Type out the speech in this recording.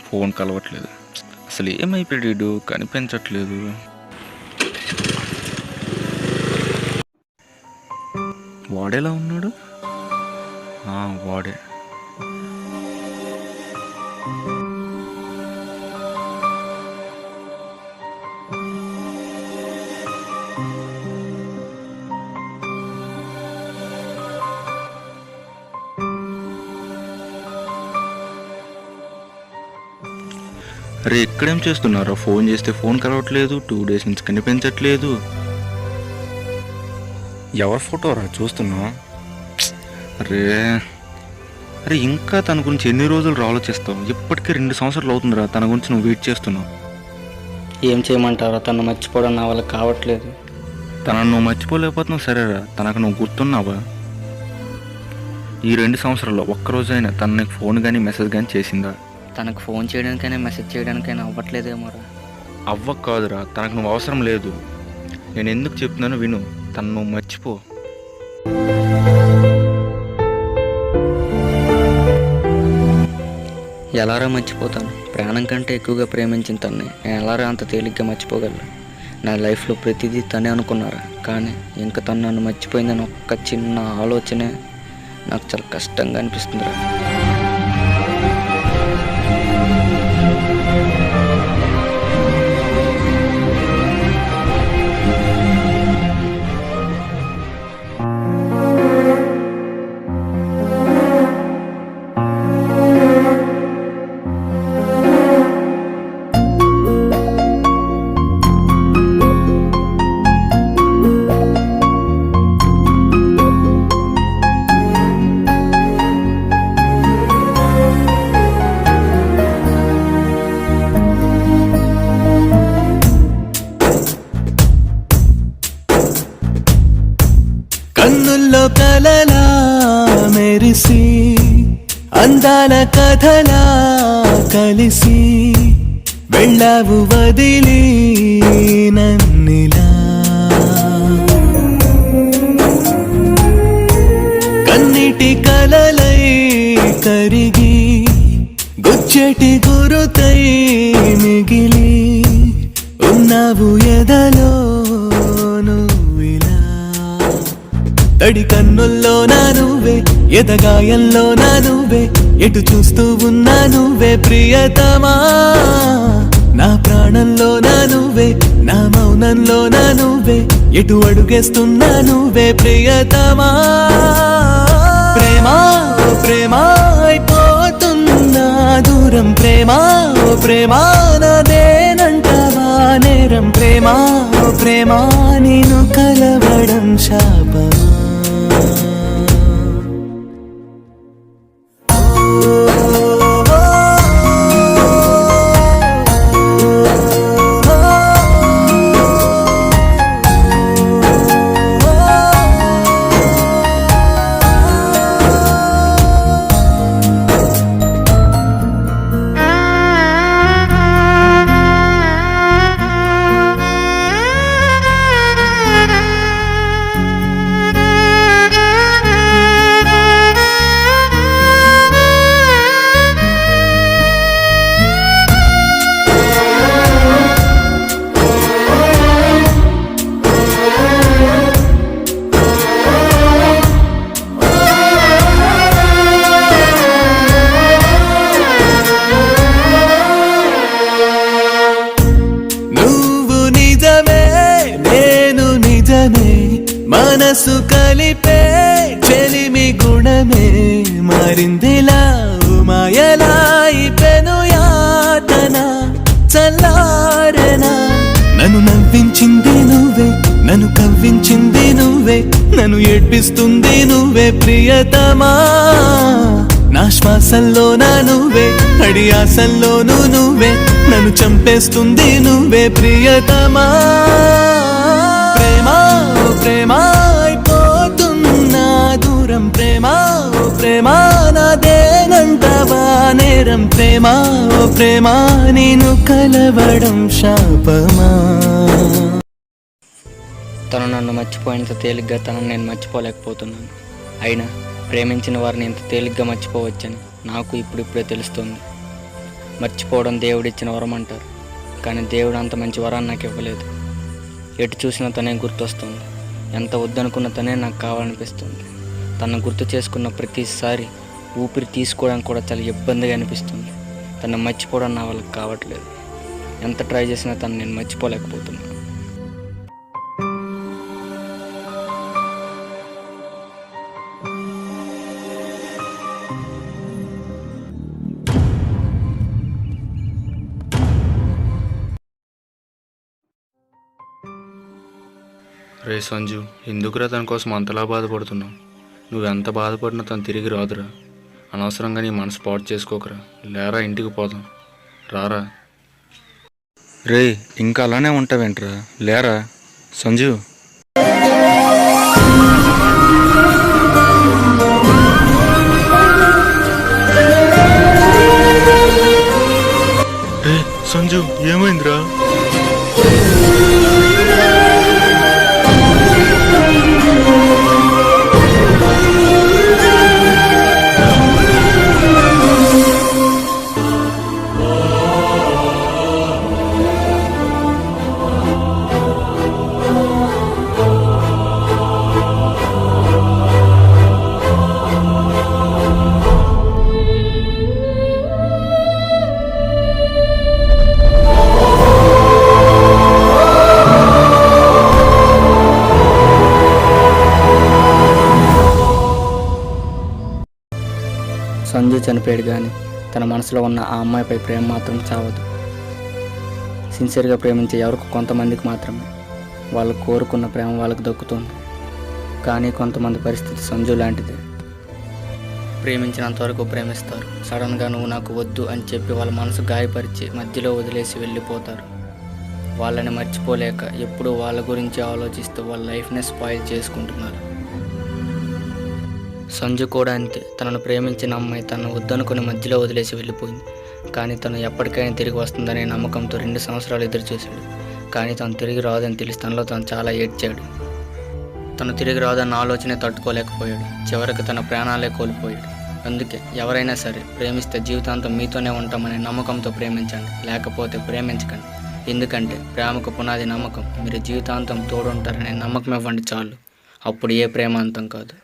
Phone కలవట్లేదు. అసలు ఏమైపోయాడు, కనిపించట్లేదు. వాడేలా ఉన్నాడు? వాడే. అరే ఎక్కడేం చేస్తున్నారా? ఫోన్ చేస్తే ఫోన్ కలవట్లేదు, 2 days నుంచి కనిపించట్లేదు. ఎవరి ఫోటోరా చూస్తున్నా? అరే అరే ఇంకా తన గురించి ఎన్ని రోజులు ఆలోచిస్తావు? ఇప్పటికే 2 సంవత్సరాలు అవుతుందిరా తన గురించి నువ్వు వెయిట్ చేస్తున్నావు. ఏం చేయమంటారా? తను మర్చిపోవడం నా వల్ల కావట్లేదు. తనను నువ్వు మర్చిపోలేకపోతున్నావు సరేరా, తనకు నువ్వు గుర్తున్నావా? ఈ 2 సంవత్సరాల్లో ఒక్కరోజైనా తన నీకు ఫోన్ కానీ మెసేజ్ కానీ చేసిందా? తనకు ఫోన్ చేయడానికైనా మెసేజ్ చేయడానికైనా అవ్వట్లేదేమోరా. కాదురా, తనకు నువ్వు అవసరం లేదు. నేను ఎందుకు చెప్తున్నాను విను. తను నువ్వు మర్చిపో. ఎలారా మర్చిపోతాను? ప్రాణం కంటే ఎక్కువగా ప్రేమించిన తన్ని నేను ఎలారా అంత తేలిగ్గా మర్చిపోగలను? నా లైఫ్లో ప్రతిదీ తనే అనుకున్నారా, కానీ ఇంకా తను నన్ను మర్చిపోయిందని ఒక్క చిన్న ఆలోచనే నాకు చాలా కష్టంగా అనిపిస్తుందిరా. కన్నుల్లో కలలా మెరిసి అందాల కథలా కలిసి వెళ్ళావు వదిలి నన్నిలా. కన్నిటి కలలై కరిగి గుచ్చెటి గురుతై మిగిలి ఉన్నావు ఎదలో తడి కన్నుల్లో నా నువ్వే, ఎదగాయంలో నా నువ్వే, ఎటు చూస్తూ ఉన్నా నువ్వే ప్రియతమా. నా ప్రాణంలో నా నువ్వే, నా మౌనంలో నా నువ్వే, ఎటు అడుగేస్తున్నా నువ్వే ప్రియతమా. ప్రేమా ఓ ప్రేమా అయిపోతున్నా దూరం, ప్రేమా ఓ ప్రేమా నాదేనంటావా నేరం, ప్రేమా ఓ ప్రేమా నేను కలవడం శాపమా. మనసు కలిపే చెలిమి గుణమే మారిందిలా మాయలాయి పెను యాతన చల్లారెనా. నన్ను నవ్వించింది నువ్వే, నన్ను కవ్వించింది నువ్వే, నన్ను ఏడ్పిస్తుంది నువ్వే ప్రియతమా. నా శ్వాసల్లో నా నువ్వే, అడి ఆశల్లోనూ నువ్వే, నన్ను చంపేస్తుంది నువ్వే ప్రియతమా. ప్రేమా ఓ ప్రేమా అయిపోతున్నా దూరం, ప్రేమా ఓ ప్రేమా నాదేనంటావా నేరం, ప్రేమా ఓ ప్రేమా నేను కలవడం శాపమా. తను నన్ను మర్చిపోయినంత తేలిగ్గా తనను నేను మర్చిపోలేకపోతున్నాను. అయినా ప్రేమించిన వారిని ఇంత తేలిగ్గా మర్చిపోవచ్చని నాకు ఇప్పుడిప్పుడే తెలుస్తుంది. మర్చిపోవడం దేవుడిచ్చిన వరం అంటారు, కానీ దేవుడు అంత మంచి వరాన్ని నాకు ఇవ్వలేదు. ఎటు చూసినా తనే గుర్తొస్తుంది. ఎంత వద్దనుకున్న తనే నాకు కావాలనిపిస్తుంది. తనను గుర్తు చేసుకున్న ప్రతిసారి ఊపిరి తీసుకోవడానికి కూడా చాలా ఇబ్బందిగా అనిపిస్తుంది. తను మర్చిపోవడం నా వల్ల కావట్లేదు. ఎంత ట్రై చేసినా తను నేను మర్చిపోలేకపోతున్నాను. రే సంజు, ఎందుకురా తన కోసం అంతలా బాధపడుతున్నావు? నువ్వెంత బాధపడినా తను తిరిగి రాదురా. అనవసరంగా నీ మనసు పాటు చేసుకోకరా. లేరా, ఇంటికి పోదాం. రారా. రే, ఇంకా అలానే ఉంటావేంట్రా? లేరా సంజు. రే సంజు, ఏమైందిరా? సంజు చనిపోయాడు, కానీ తన మనసులో ఉన్న ఆ అమ్మాయిపై ప్రేమ మాత్రం చావదు. సిన్సియర్గా ప్రేమించే ఎవరికి కొంతమందికి మాత్రమే వాళ్ళు కోరుకున్న ప్రేమ వాళ్ళకు దక్కుతుంది. కానీ కొంతమంది పరిస్థితి సంజు లాంటిదే. ప్రేమించినంతవరకు ప్రేమిస్తారు. సడన్గా నువ్వు నాకు వద్దు అని చెప్పి వాళ్ళ మనసు గాయపరిచి మధ్యలో వదిలేసి వెళ్ళిపోతారు. వాళ్ళని మర్చిపోలేక ఎప్పుడూ వాళ్ళ గురించి ఆలోచిస్తూ వాళ్ళ లైఫ్ని స్పాయిల్ చేసుకుంటున్నారు. సంజు కూడా అంతే. తనను ప్రేమించిన అమ్మాయి తనను వద్దనుకుని మధ్యలో వదిలేసి వెళ్ళిపోయింది. కానీ తను ఎప్పటికైనా తిరిగి వస్తుందనే నమ్మకంతో 2 సంవత్సరాలు ఎదురు చూశాడు. కానీ తను తిరిగి రాదని తెలిసి తనలో తను చాలా ఏడ్చాడు. తను తిరిగి రాదన్న ఆలోచనే తట్టుకోలేకపోయాడు. చివరికి తన ప్రాణాలే కోల్పోయాడు. అందుకే ఎవరైనా సరే ప్రేమిస్తే జీవితాంతం మీతోనే ఉంటామనే నమ్మకంతో ప్రేమించండి, లేకపోతే ప్రేమించకండి. ఎందుకంటే ప్రేమకు పునాది నమ్మకం. మీరు జీవితాంతం తోడుంటారనే నమ్మకం ఇవ్వండి చాలు. అప్పుడు ఏ ప్రేమ అంతం కాదు.